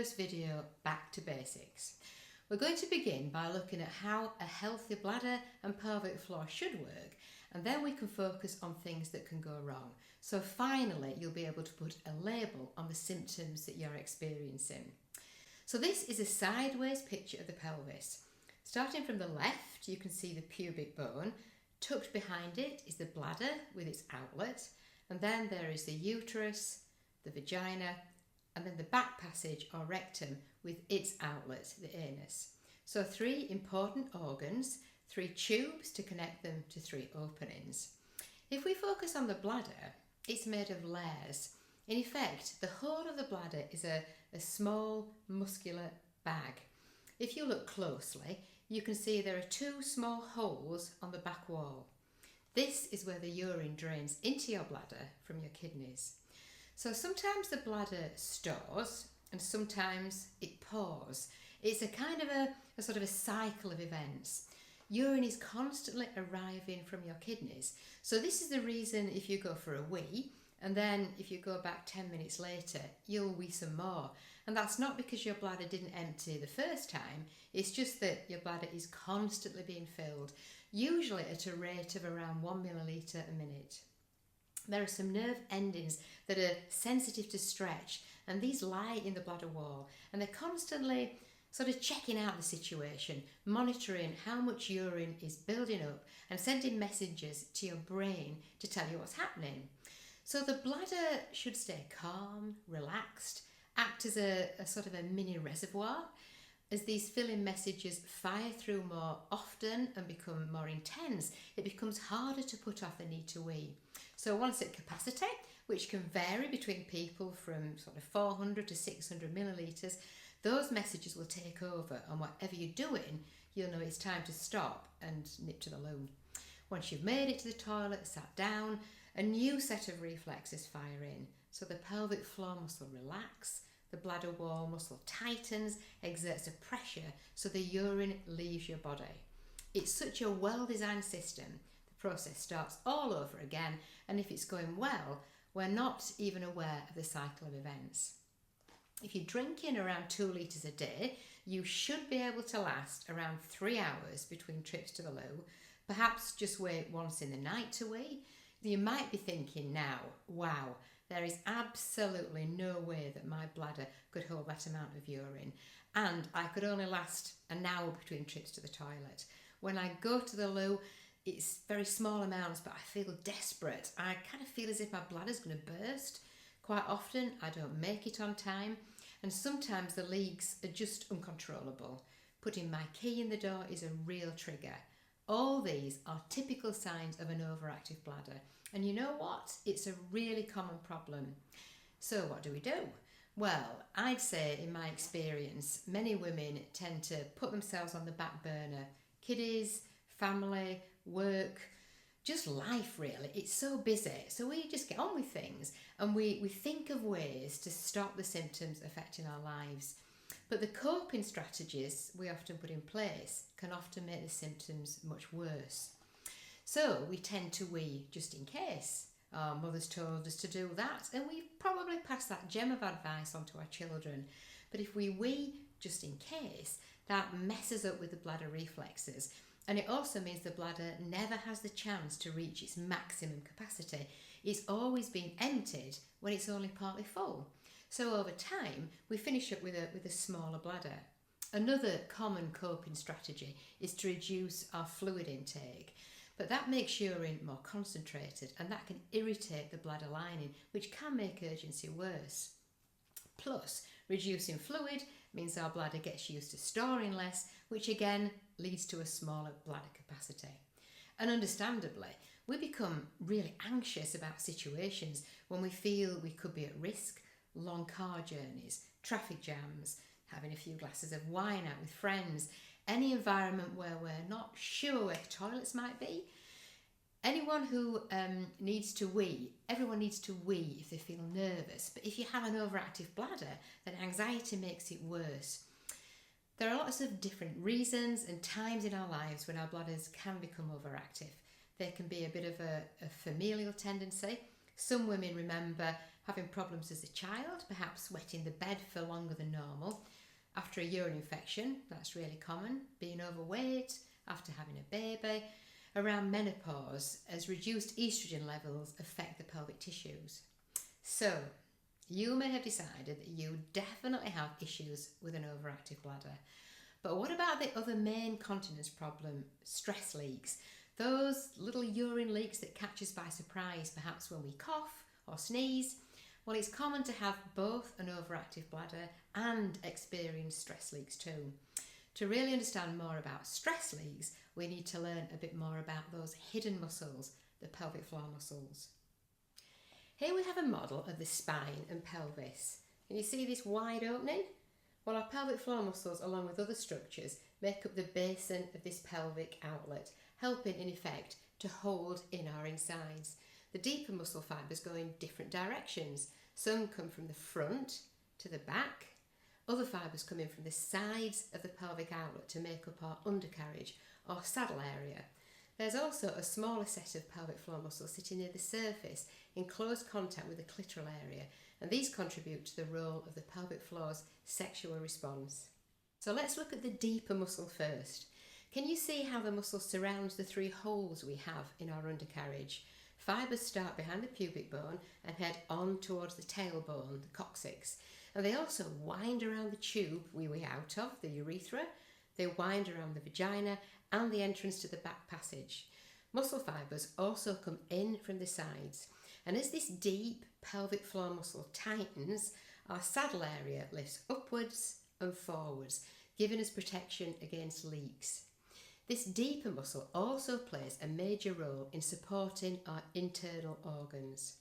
first video back to basics. We're going to begin by looking at how a healthy bladder and pelvic floor should work, and then we can focus on things that can go wrong. So finally you'll be able to put a label on the symptoms that you're experiencing. So this is a sideways picture of the pelvis. Starting from the left, you can see the pubic bone. Tucked behind it is the bladder with its outlet, and then there is the uterus, the vagina, and then the back passage or rectum with its outlet, the anus. So 3 important organs, 3 tubes to connect them to 3 openings. If we focus on the bladder, it's made of layers. In effect, the whole of the bladder is a small muscular bag. If you look closely, you can see there are 2 small holes on the back wall. This is where the urine drains into your bladder from your kidneys. So sometimes the bladder stores and sometimes it pours. It's a kind of a sort of a cycle of events. Urine is constantly arriving from your kidneys. So this is the reason if you go for a wee and then if you go back 10 minutes later, you'll wee some more. And that's not because your bladder didn't empty the first time, it's just that your bladder is constantly being filled, usually at a rate of around 1 milliliter a minute. There are some nerve endings that are sensitive to stretch, and these lie in the bladder wall, and they're constantly sort of checking out the situation, monitoring how much urine is building up and sending messages to your brain to tell you what's happening. So the bladder should stay calm, relaxed, act as a sort of a mini reservoir. As these filling messages fire through more often and become more intense, it becomes harder to put off the need to wee. So once at capacity, which can vary between people from sort of 400 to 600 millilitres, those messages will take over, and whatever you're doing, you'll know it's time to stop and nip to the loo. Once you've made it to the toilet, sat down, a new set of reflexes fire in. So the pelvic floor muscle relax, the bladder wall muscle tightens, exerts a pressure so the urine leaves your body. It's such a well-designed system. The process starts all over again, and if it's going well, we're not even aware of the cycle of events. If you're drinking around 2 litres a day, you should be able to last around 3 hours between trips to the loo. Perhaps just wait once in the night to wee. You might be thinking now, wow, there is absolutely no way that my bladder could hold that amount of urine, and I could only last an hour between trips to the toilet. When I go to the loo, it's very small amounts, but I feel desperate. I kind of feel as if my bladder's going to burst. Quite often I don't make it on time, and sometimes the leaks are just uncontrollable. Putting my key in the door is a real trigger. All these are typical signs of an overactive bladder. And you know what? It's a really common problem. So what do we do? Well, I'd say in my experience, many women tend to put themselves on the back burner. Kiddies, family, work, just life really. It's so busy. So we just get on with things and we think of ways to stop the symptoms affecting our lives. But the coping strategies we often put in place can often make the symptoms much worse. So we tend to wee just in case. Our mothers told us to do that, and we've probably passed that gem of advice on to our children. But if we wee just in case, that messes up with the bladder reflexes, and it also means the bladder never has the chance to reach its maximum capacity. It's always being emptied when it's only partly full. So over time, we finish up with a smaller bladder. Another common coping strategy is to reduce our fluid intake, but that makes urine more concentrated, and that can irritate the bladder lining, which can make urgency worse. Plus, reducing fluid means our bladder gets used to storing less, which again leads to a smaller bladder capacity. And understandably, we become really anxious about situations when we feel we could be at risk. Long car journeys, traffic jams, having a few glasses of wine out with friends, any environment where we're not sure where toilets might be. Anyone who needs to wee, everyone needs to wee if they feel nervous, but if you have an overactive bladder, then anxiety makes it worse. There are lots of different reasons and times in our lives when our bladders can become overactive. There can be a bit of a familial tendency. Some women remember having problems as a child, perhaps wetting the bed for longer than normal. After a urine infection, that's really common. Being overweight, after having a baby. Around menopause, as reduced estrogen levels affect the pelvic tissues. So, you may have decided that you definitely have issues with an overactive bladder. But what about the other main continence problem, stress leaks? Those little urine leaks that catch us by surprise, perhaps when we cough or sneeze. Well, it's common to have both an overactive bladder and experience stress leaks too. To really understand more about stress leaks, we need to learn a bit more about those hidden muscles, the pelvic floor muscles. Here we have a model of the spine and pelvis. Can you see this wide opening? Well, our pelvic floor muscles, along with other structures, make up the basin of this pelvic outlet, helping in effect to hold in our insides. The deeper muscle fibres go in different directions. Some come from the front to the back. Other fibres come in from the sides of the pelvic outlet to make up our undercarriage or saddle area. There's also a smaller set of pelvic floor muscles sitting near the surface in close contact with the clitoral area, and these contribute to the role of the pelvic floor's sexual response. So let's look at the deeper muscle first. Can you see how the muscle surrounds the three holes we have in our undercarriage? Fibres start behind the pubic bone and head on towards the tailbone, the coccyx. And they also wind around the tube we wee out of, the urethra. They wind around the vagina and the entrance to the back passage. Muscle fibres also come in from the sides. And as this deep pelvic floor muscle tightens, our saddle area lifts upwards and forwards, giving us protection against leaks. This deeper muscle also plays a major role in supporting our internal organs.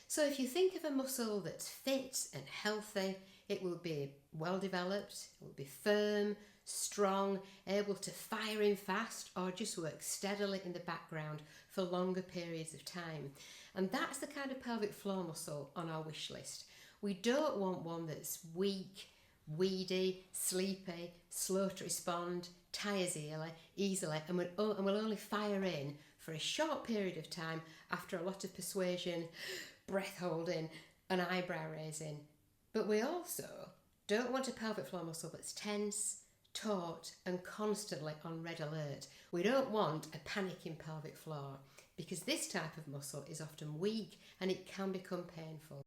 So if you think of a muscle that's fit and healthy, it will be well developed, it will be firm, strong, able to fire in fast or just work steadily in the background for longer periods of time. And that's the kind of pelvic floor muscle on our wish list. We don't want one that's weak, weedy, sleepy, slow to respond, tires easily and will only fire in for a short period of time after a lot of persuasion, breath holding and eyebrow raising. But we also don't want a pelvic floor muscle that's tense, taut and constantly on red alert. We don't want a panicking pelvic floor because this type of muscle is often weak and it can become painful.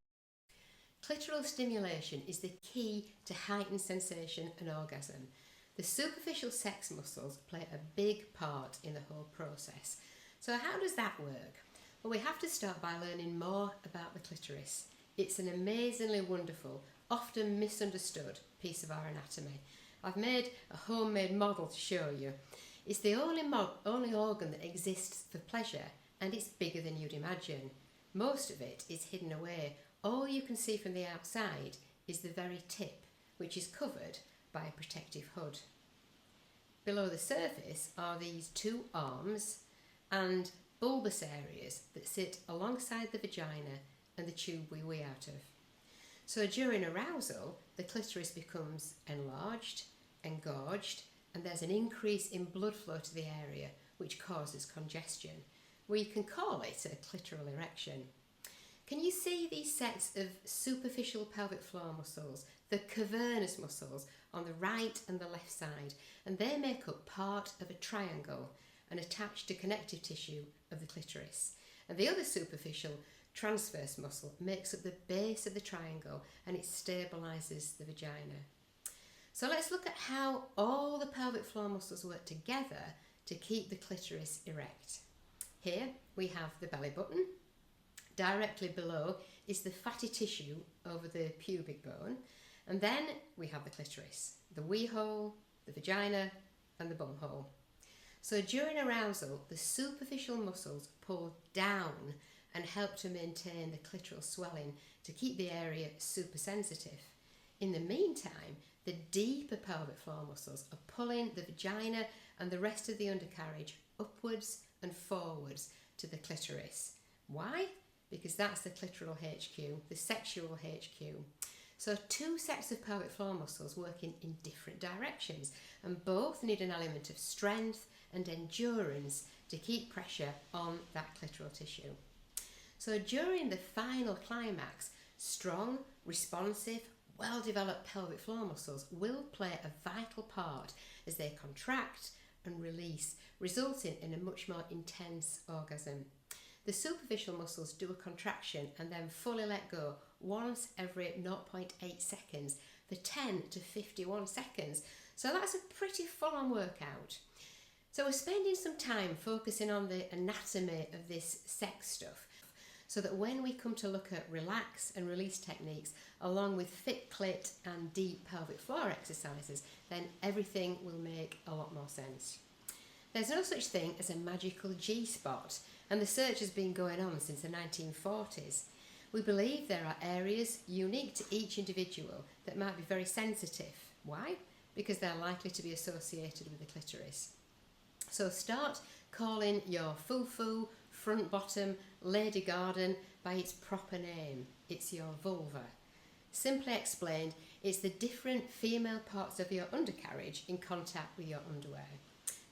Clitoral stimulation is the key to heightened sensation and orgasm. The superficial sex muscles play a big part in the whole process. So how does that work? Well, we have to start by learning more about the clitoris. It's an amazingly wonderful, often misunderstood piece of our anatomy. I've made a homemade model to show you. It's the only organ that exists for pleasure, and it's bigger than you'd imagine. Most of it is hidden away. All you can see from the outside is the very tip, which is covered by a protective hood. Below the surface are these two arms and bulbous areas that sit alongside the vagina and the tube we wee out of. So during arousal, the clitoris becomes enlarged, engorged, and there's an increase in blood flow to the area, which causes congestion. We can call it a clitoral erection. Can you see these sets of superficial pelvic floor muscles, the cavernous muscles on the right and the left side, and they make up part of a triangle and attach to connective tissue of the clitoris. And the other superficial transverse muscle makes up the base of the triangle and it stabilises the vagina. So let's look at how all the pelvic floor muscles work together to keep the clitoris erect. Here we have the belly button. Directly below is the fatty tissue over the pubic bone, and then we have the clitoris, the wee hole, the vagina and the bum hole. So during arousal, the superficial muscles pull down and help to maintain the clitoral swelling to keep the area super sensitive. In the meantime, the deeper pelvic floor muscles are pulling the vagina and the rest of the undercarriage upwards and forwards to the clitoris. Why? Because that's the clitoral HQ, the sexual HQ. So two sets of pelvic floor muscles working in different directions, and both need an element of strength and endurance to keep pressure on that clitoral tissue. So during the final climax, strong, responsive, well-developed pelvic floor muscles will play a vital part as they contract and release, resulting in a much more intense orgasm. The superficial muscles do a contraction and then fully let go once every 0.8 seconds for 10 to 51 seconds. So that's a pretty full-on workout. So we're spending some time focusing on the anatomy of this sex stuff, so that when we come to look at relax and release techniques along with fit clit and deep pelvic floor exercises, then everything will make a lot more sense. There's no such thing as a magical G-spot, and the search has been going on since the 1940s. We believe there are areas unique to each individual that might be very sensitive. Why? Because they're likely to be associated with the clitoris. So start calling your foo-foo, front bottom, lady garden by its proper name. It's your vulva. Simply explained, it's the different female parts of your undercarriage in contact with your underwear.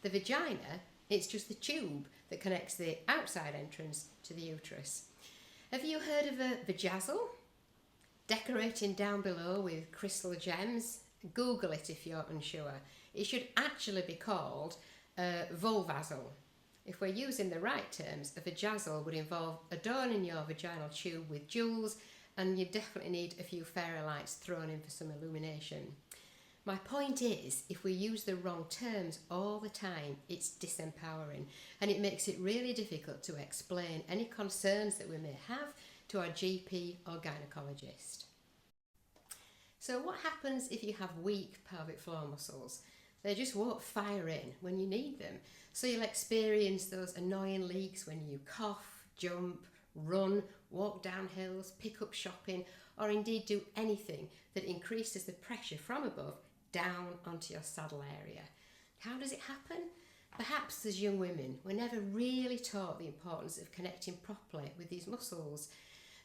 The vagina, it's just the tube that connects the outside entrance to the uterus. Have you heard of a vajazzle? Decorating down below with crystal gems? Google it if you're unsure. It should actually be called vulvazzle. If we're using the right terms, a vajazzle would involve adorning your vaginal tube with jewels, and you definitely need a few fairy lights thrown in for some illumination. My point is, if we use the wrong terms all the time, it's disempowering, and it makes it really difficult to explain any concerns that we may have to our GP or gynecologist. So what happens if you have weak pelvic floor muscles? They just won't fire in when you need them. So you'll experience those annoying leaks when you cough, jump, run, walk down hills, pick up shopping, or indeed do anything that increases the pressure from above down onto your saddle area. How does it happen? Perhaps as young women, we're never really taught the importance of connecting properly with these muscles.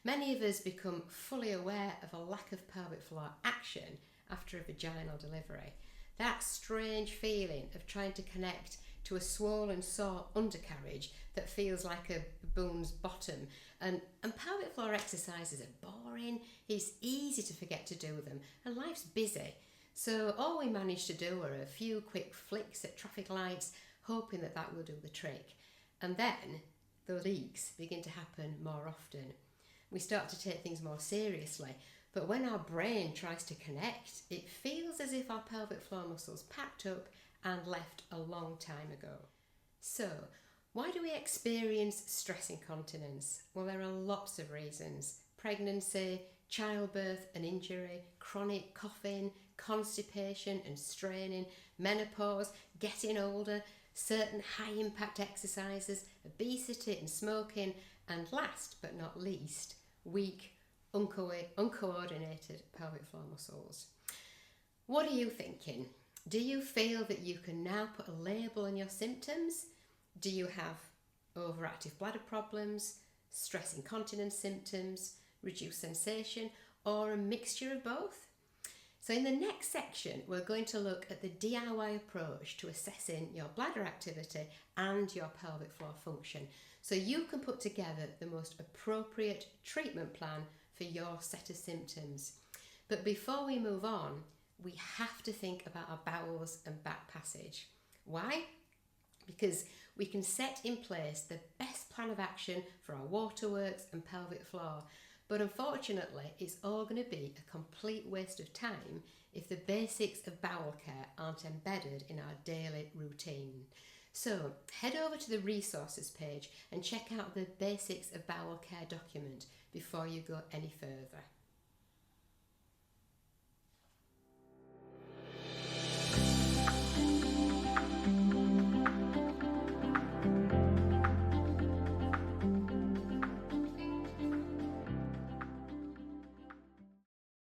Many of us become fully aware of a lack of pelvic floor action after a vaginal delivery. That strange feeling of trying to connect to a swollen, sore undercarriage that feels like a baboon's bottom. And pelvic floor exercises are boring, it's easy to forget to do them, and life's busy. So all we manage to do are a few quick flicks at traffic lights, hoping that that will do the trick. And then those leaks begin to happen more often. We start to take things more seriously, but when our brain tries to connect, it feels as if our pelvic floor muscles packed up and left a long time ago. So, why do we experience stress incontinence? Well, there are lots of reasons. Pregnancy, childbirth and injury, chronic coughing, constipation and straining, menopause, getting older, certain high-impact exercises, obesity and smoking, and last but not least, weak, uncoordinated pelvic floor muscles. What are you thinking? Do you feel that you can now put a label on your symptoms? Do you have overactive bladder problems, stress incontinence symptoms, reduced sensation, or a mixture of both? So in the next section, we're going to look at the DIY approach to assessing your bladder activity and your pelvic floor function, so you can put together the most appropriate treatment plan for your set of symptoms. But before we move on, we have to think about our bowels and back passage. Why? Because we can set in place the best plan of action for our waterworks and pelvic floor, but unfortunately it's all going to be a complete waste of time if the basics of bowel care aren't embedded in our daily routine. So head over to the resources page and check out the Basics of Bowel Care document before you go any further.